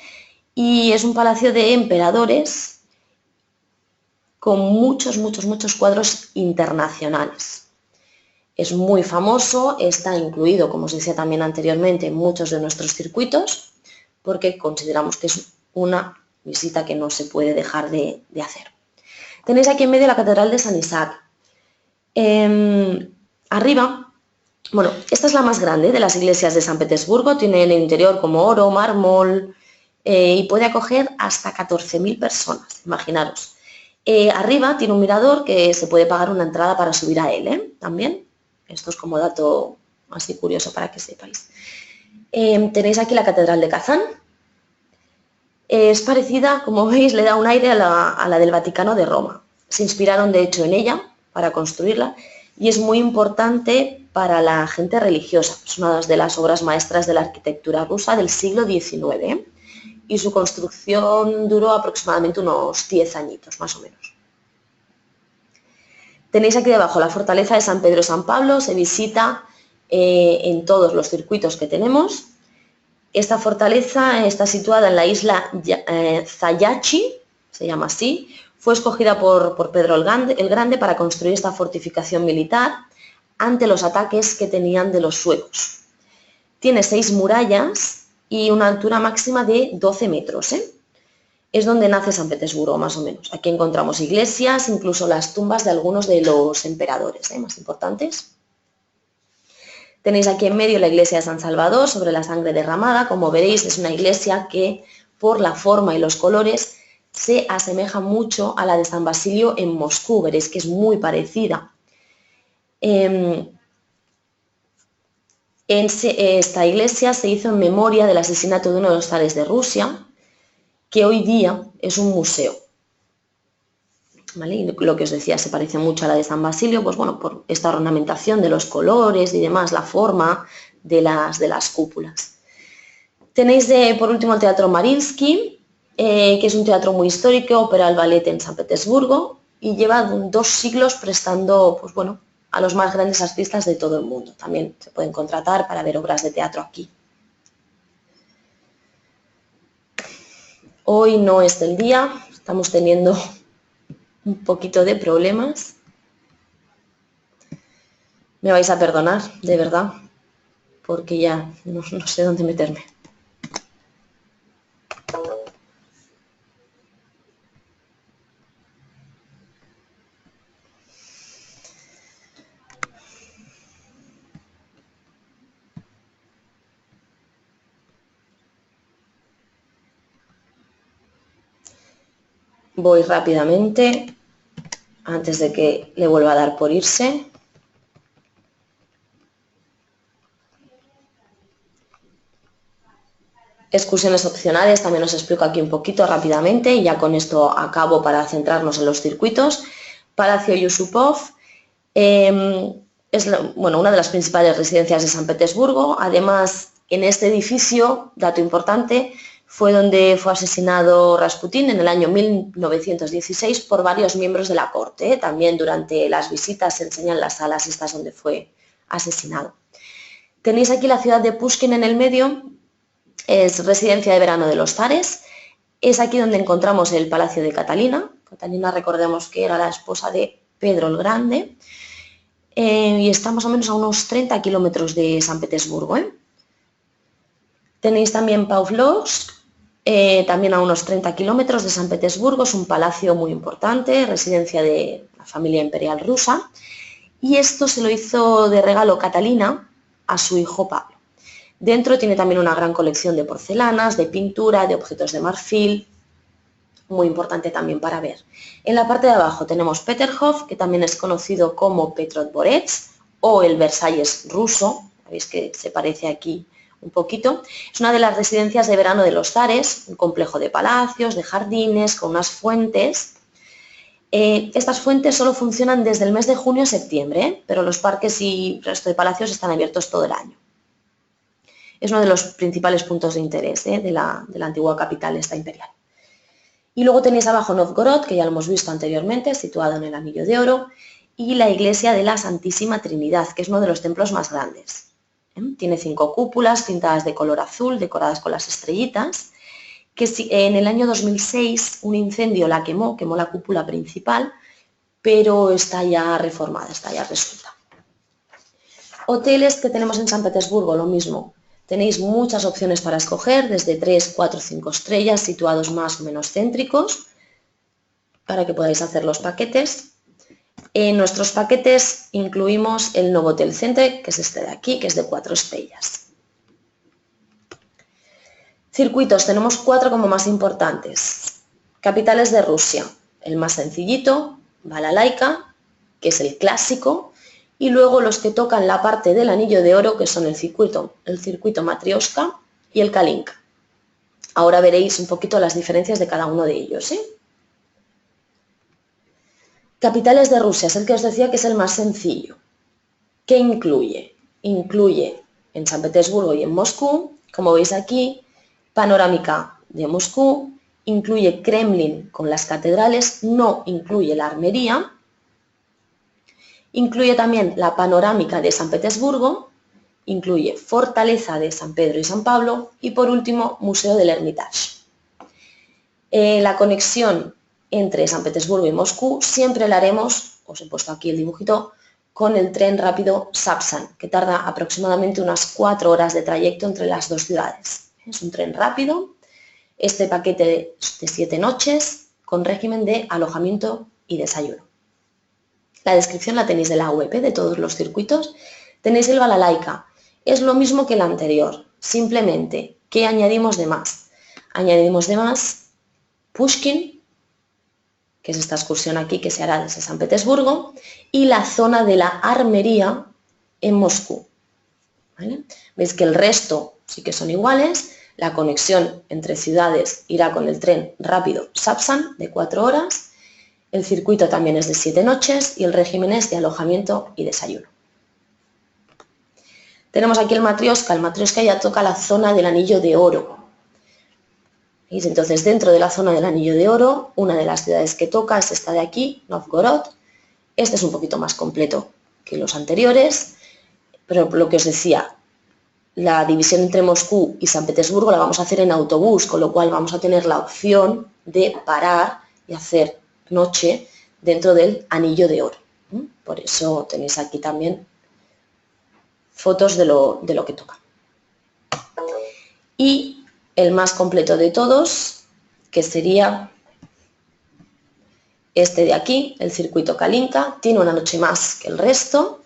y es un palacio de emperadores con muchos cuadros internacionales. Es muy famoso, está incluido, como os decía también anteriormente, en muchos de nuestros circuitos, porque consideramos que es una visita que no se puede dejar de hacer. Tenéis aquí en medio la Catedral de San Isaac. Arriba, bueno, esta es la más grande de las iglesias de San Petersburgo, tiene en el interior como oro, mármol, y puede acoger hasta 14.000 personas, imaginaros. Arriba tiene un mirador que se puede pagar una entrada para subir a él, también. Esto es como dato así curioso para que sepáis. Tenéis aquí la Catedral de Kazán. Es parecida, como veis, le da un aire a la del Vaticano de Roma. Se inspiraron, de hecho, en ella para construirla y es muy importante para la gente religiosa. Es una de las obras maestras de la arquitectura rusa del siglo XIX. Y su construcción duró aproximadamente unos 10 añitos, más o menos. Tenéis aquí debajo la fortaleza de San Pedro San Pablo, se visita en todos los circuitos que tenemos. Esta fortaleza está situada en la isla Zayachi, se llama así. Fue escogida por Pedro el Grande para construir esta fortificación militar ante los ataques que tenían de los suecos. Tiene 6 murallas y una altura máxima de 12 metros. Es donde nace San Petersburgo, más o menos. Aquí encontramos iglesias, incluso las tumbas de algunos de los emperadores más importantes. Tenéis aquí en medio la iglesia de San Salvador, sobre la sangre derramada. Como veréis, es una iglesia que, por la forma y los colores, se asemeja mucho a la de San Basilio en Moscú. Veréis que es muy parecida. Esta iglesia se hizo en memoria del asesinato de uno de los zares de Rusia, que hoy día es un museo. ¿Vale? Y lo que os decía, se parece mucho a la de San Basilio, pues bueno, por esta ornamentación de los colores y demás, la forma de las cúpulas. Tenéis por último el Teatro Mariinsky, que es un teatro muy histórico, opera el ballet en San Petersburgo y lleva 2 siglos prestando, pues bueno, a los más grandes artistas de todo el mundo. También se pueden contratar para ver obras de teatro aquí. Hoy no es el día, estamos teniendo un poquito de problemas. Me vais a perdonar, de verdad, porque ya no sé dónde meterme. Voy rápidamente, antes de que le vuelva a dar por irse. Excursiones opcionales, también os explico aquí un poquito rápidamente y ya con esto acabo para centrarnos en los circuitos. Palacio Yusupov es una de las principales residencias de San Petersburgo. Además, en este edificio, dato importante, fue donde fue asesinado Rasputín en el año 1916 por varios miembros de la corte. También durante las visitas se enseñan las salas estas donde fue asesinado. Tenéis aquí la ciudad de Pushkin en el medio, es residencia de verano de los zares. Es aquí donde encontramos el Palacio de Catalina. Catalina, recordemos que era la esposa de Pedro el Grande. Y está más o menos a unos 30 kilómetros de San Petersburgo. Tenéis también Pavlovsk, también a unos 30 kilómetros de San Petersburgo. Es un palacio muy importante, residencia de la familia imperial rusa. Y esto se lo hizo de regalo Catalina a su hijo Pablo. Dentro tiene también una gran colección de porcelanas, de pintura, de objetos de marfil, muy importante también para ver. En la parte de abajo tenemos Peterhof, que también es conocido como Petrov Dvorets o el Versalles ruso. Veis que se parece aquí un poquito. Es una de las residencias de verano de los zares, un complejo de palacios, de jardines, con unas fuentes. Estas fuentes solo funcionan desde el mes de junio a septiembre, pero los parques y el resto de palacios están abiertos todo el año. Es uno de los principales puntos de interés de la antigua capital esta imperial. Y luego tenéis abajo Novgorod, que ya lo hemos visto anteriormente, situado en el Anillo de Oro, y la iglesia de la Santísima Trinidad, que es uno de los templos más grandes. Tiene 5 cúpulas pintadas de color azul, decoradas con las estrellitas, que en el año 2006 un incendio la quemó la cúpula principal, pero está ya reformada, está ya resuelta. Hoteles que tenemos en San Petersburgo, lo mismo. Tenéis muchas opciones para escoger, desde 3, 4, 5 estrellas, situados más o menos céntricos, para que podáis hacer los paquetes. En nuestros paquetes incluimos el Novotel Center, que es este de aquí, que es de 4 estrellas. Circuitos, tenemos 4 como más importantes. Capitales de Rusia, el más sencillito, Balalaika, que es el clásico, y luego los que tocan la parte del Anillo de Oro, que son el circuito Matrioshka y el Kalinka. Ahora veréis un poquito las diferencias de cada uno de ellos, Capitales de Rusia, es el que os decía que es el más sencillo. ¿Qué incluye? Incluye en San Petersburgo y en Moscú, como veis aquí, panorámica de Moscú, incluye Kremlin con las catedrales, no incluye la armería, incluye también la panorámica de San Petersburgo, incluye Fortaleza de San Pedro y San Pablo y por último Museo del Hermitage. La conexión entre San Petersburgo y Moscú siempre la haremos, os he puesto aquí el dibujito, con el tren rápido Sapsan, que tarda aproximadamente unas 4 horas de trayecto entre las dos ciudades. Es un tren rápido, este paquete de 7 noches con régimen de alojamiento y desayuno. La descripción la tenéis de la web de todos los circuitos. Tenéis el Balalaika, es lo mismo que el anterior, simplemente, ¿qué añadimos de más? Añadimos de más Pushkin, que es esta excursión aquí que se hará desde San Petersburgo, y la zona de la armería en Moscú. ¿Vale? Veis que el resto sí que son iguales, la conexión entre ciudades irá con el tren rápido Sapsan de 4 horas, el circuito también es de 7 noches y el régimen es de alojamiento y desayuno. Tenemos aquí el Matrioshka ya toca la zona del Anillo de Oro. ¿Veis? Entonces, dentro de la zona del Anillo de Oro, una de las ciudades que toca es esta de aquí, Novgorod. Este es un poquito más completo que los anteriores, pero lo que os decía, la división entre Moscú y San Petersburgo la vamos a hacer en autobús, con lo cual vamos a tener la opción de parar y hacer noche dentro del Anillo de Oro. Por eso tenéis aquí también fotos de lo que toca. Y el más completo de todos, que sería este de aquí, el circuito Kalinka, tiene una noche más que el resto,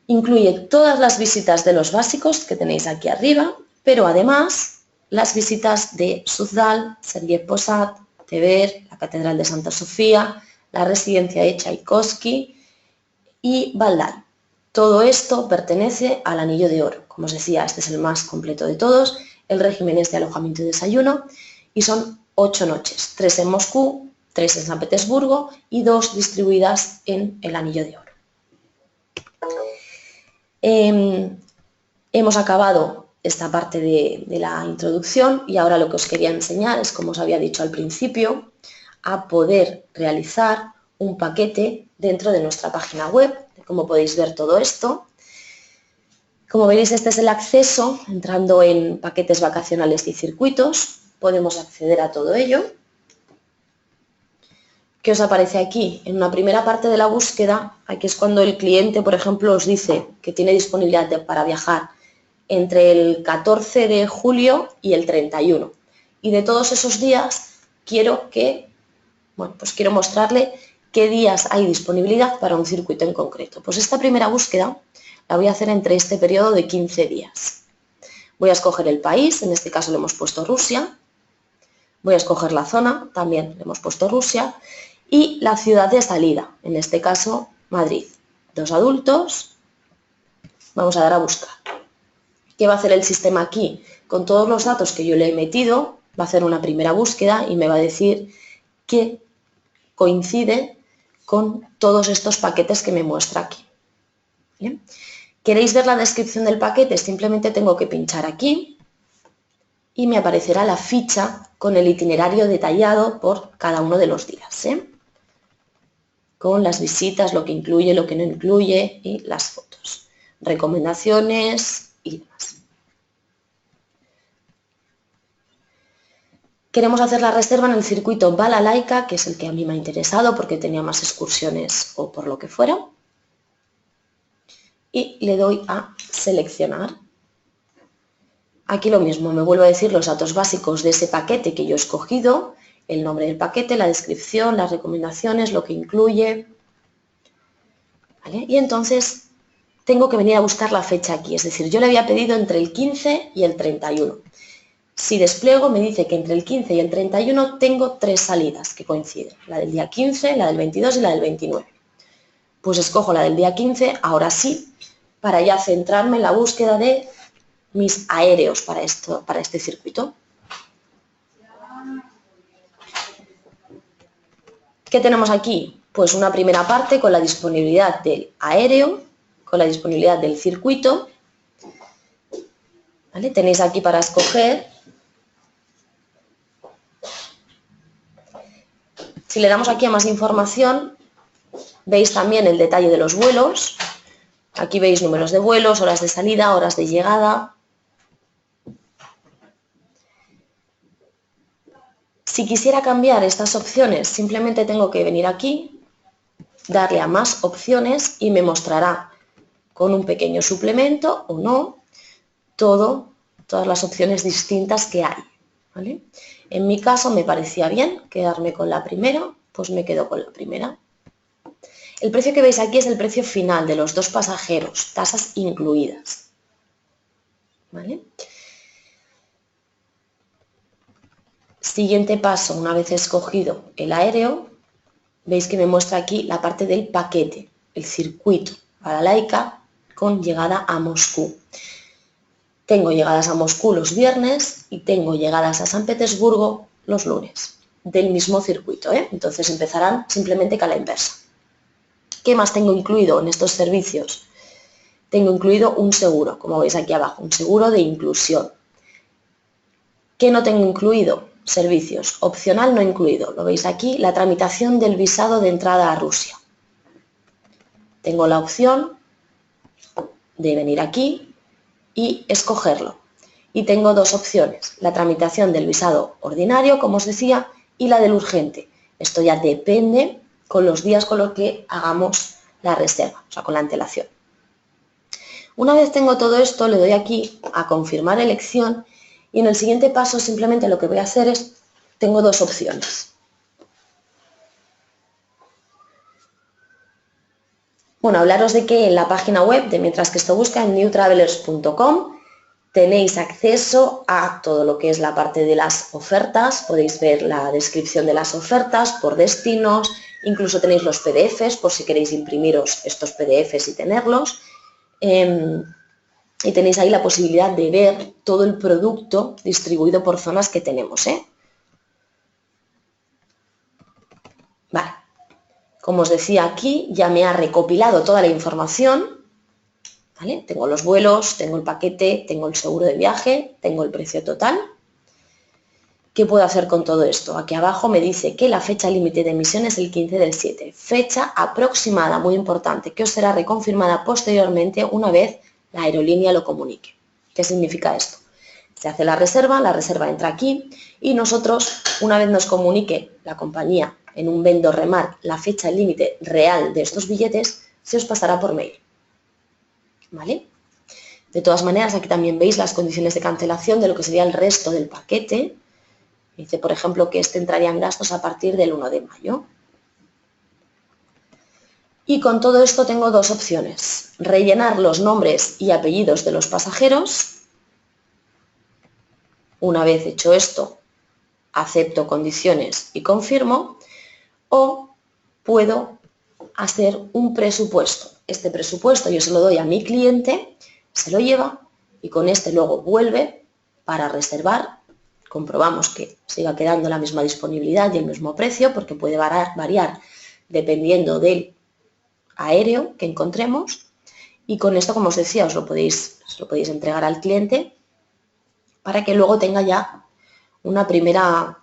incluye todas las visitas de los básicos que tenéis aquí arriba, pero además las visitas de Suzdal, Sergei Posad, Tver, la Catedral de Santa Sofía, la residencia de Tchaikovsky y Valdai. Todo esto pertenece al Anillo de Oro. Como os decía, este es el más completo de todos. El régimen es de alojamiento y desayuno y son 8 noches, 3 en Moscú, 3 en San Petersburgo y 2 distribuidas en el Anillo de Oro. Hemos acabado esta parte de la introducción y ahora lo que os quería enseñar es, como os había dicho al principio, a poder realizar un paquete dentro de nuestra página web, de cómo podéis ver todo esto. Como veréis, este es el acceso, entrando en paquetes vacacionales y circuitos, podemos acceder a todo ello. ¿Qué os aparece aquí? En una primera parte de la búsqueda, aquí es cuando el cliente, por ejemplo, os dice que tiene disponibilidad para viajar entre el 14 de julio y el 31. y de todos esos días quiero mostrarle qué días hay disponibilidad para un circuito en concreto. Pues esta primera búsqueda la voy a hacer entre este periodo de 15 días. Voy a escoger el país, en este caso le hemos puesto Rusia. Voy a escoger la zona, también le hemos puesto Rusia. Y la ciudad de salida, en este caso Madrid. 2 adultos. Vamos a dar a buscar. ¿Qué va a hacer el sistema aquí? Con todos los datos que yo le he metido, va a hacer una primera búsqueda y me va a decir que coincide con todos estos paquetes que me muestra aquí. ¿Bien? ¿Queréis ver la descripción del paquete? Simplemente tengo que pinchar aquí y me aparecerá la ficha con el itinerario detallado por cada uno de los días, con las visitas, lo que incluye, lo que no incluye y las fotos, recomendaciones y demás. Queremos hacer la reserva en el circuito Balalaika, que es el que a mí me ha interesado porque tenía más excursiones o por lo que fuera. Y le doy a seleccionar. Aquí lo mismo, me vuelvo a decir los datos básicos de ese paquete que yo he escogido, el nombre del paquete, la descripción, las recomendaciones, lo que incluye. ¿Vale? Y entonces tengo que venir a buscar la fecha aquí, es decir, yo le había pedido entre el 15 y el 31. Si despliego me dice que entre el 15 y el 31 tengo 3 salidas que coinciden, la del día 15, la del 22 y la del 29. Pues escojo la del día 15, ahora sí, para ya centrarme en la búsqueda de mis aéreos para este circuito. ¿Qué tenemos aquí? Pues una primera parte con la disponibilidad del aéreo, con la disponibilidad del circuito. ¿Vale? Tenéis aquí para escoger. Si le damos aquí a más información, veis también el detalle de los vuelos. Aquí veis números de vuelos, horas de salida, horas de llegada. Si quisiera cambiar estas opciones, simplemente tengo que venir aquí, darle a más opciones y me mostrará con un pequeño suplemento o no todas las opciones distintas que hay. ¿Vale? En mi caso me parecía bien quedarme con la primera, pues me quedo con la primera. El precio que veis aquí es el precio final de los 2 pasajeros, tasas incluidas. ¿Vale? Siguiente paso, una vez escogido el aéreo, veis que me muestra aquí la parte del paquete, el circuito Balalaika con llegada a Moscú. Tengo llegadas a Moscú los viernes y tengo llegadas a San Petersburgo los lunes, del mismo circuito, Entonces empezarán simplemente que a la inversa. ¿Qué más tengo incluido en estos servicios? Tengo incluido un seguro, como veis aquí abajo, un seguro de inclusión. ¿Qué no tengo incluido? Servicios, opcional no incluido. Lo veis aquí, la tramitación del visado de entrada a Rusia. Tengo la opción de venir aquí y escogerlo. Y tengo 2 opciones, la tramitación del visado ordinario, como os decía, y la del urgente. Esto ya depende con los días con los que hagamos la reserva, o sea, con la antelación. Una vez tengo todo esto, le doy aquí a confirmar elección y en el siguiente paso simplemente lo que voy a hacer es, tengo 2 opciones. Bueno, hablaros de que en la página web de Mientras que esto busca, en newtravelers.com, tenéis acceso a todo lo que es la parte de las ofertas, podéis ver la descripción de las ofertas por destinos, incluso tenéis los PDFs por si queréis imprimiros estos PDFs y tenerlos. Y tenéis ahí la posibilidad de ver todo el producto distribuido por zonas que tenemos. Vale. Como os decía aquí, ya me ha recopilado toda la información. ¿Vale? Tengo los vuelos, tengo el paquete, tengo el seguro de viaje, tengo el precio total. ¿Qué puedo hacer con todo esto? Aquí abajo me dice que la fecha límite de emisión es el 15 del 7. Fecha aproximada, muy importante, que os será reconfirmada posteriormente una vez la aerolínea lo comunique. ¿Qué significa esto? Se hace la reserva entra aquí y nosotros, una vez nos comunique la compañía en un vendor remark la fecha límite real de estos billetes, se os pasará por mail. ¿Vale? De todas maneras, aquí también veis las condiciones de cancelación de lo que sería el resto del paquete. Dice, por ejemplo, que este entraría en gastos a partir del 1 de mayo. Y con todo esto tengo dos opciones. Rellenar los nombres y apellidos de los pasajeros. Una vez hecho esto, acepto condiciones y confirmo. O puedo hacer un presupuesto. Este presupuesto yo se lo doy a mi cliente, se lo lleva y con este luego vuelve para reservar. Comprobamos que siga quedando la misma disponibilidad y el mismo precio, porque puede variar dependiendo del aéreo que encontremos. Y con esto, como os decía, os lo podéis entregar al cliente para que luego tenga ya una primera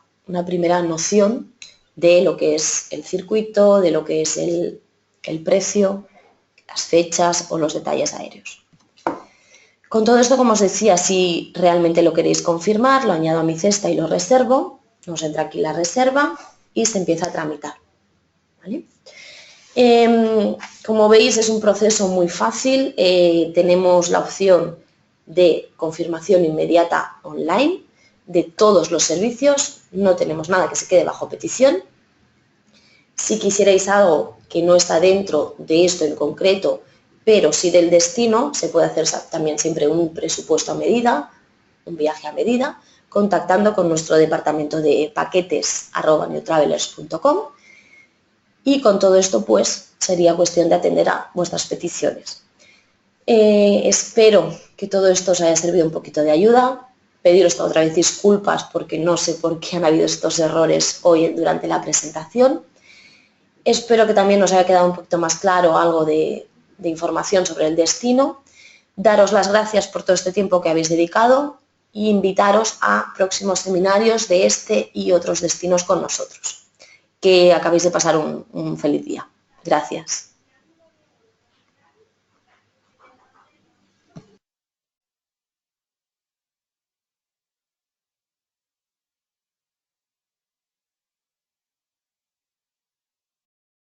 noción de lo que es el circuito, de lo que es el precio, las fechas o los detalles aéreos. Con todo esto, como os decía, si realmente lo queréis confirmar, lo añado a mi cesta y lo reservo, nos entra aquí la reserva y se empieza a tramitar. ¿Vale? Como veis, es un proceso muy fácil. Tenemos la opción de confirmación inmediata online de todos los servicios, no tenemos nada que se quede bajo petición. Si quisierais algo que no está dentro de esto en concreto, pero sí del destino, se puede hacer también siempre un presupuesto a medida, un viaje a medida, contactando con nuestro departamento de paquetes @newtravelers.com, y con todo esto pues sería cuestión de atender a vuestras peticiones. Espero que todo esto os haya servido un poquito de ayuda. Pediros otra vez disculpas porque no sé por qué han habido estos errores hoy durante la presentación. Espero que también os haya quedado un poquito más claro algo de información sobre el destino. Daros las gracias por todo este tiempo que habéis dedicado e invitaros a próximos seminarios de este y otros destinos con nosotros. Que acabéis de pasar un feliz día. Gracias.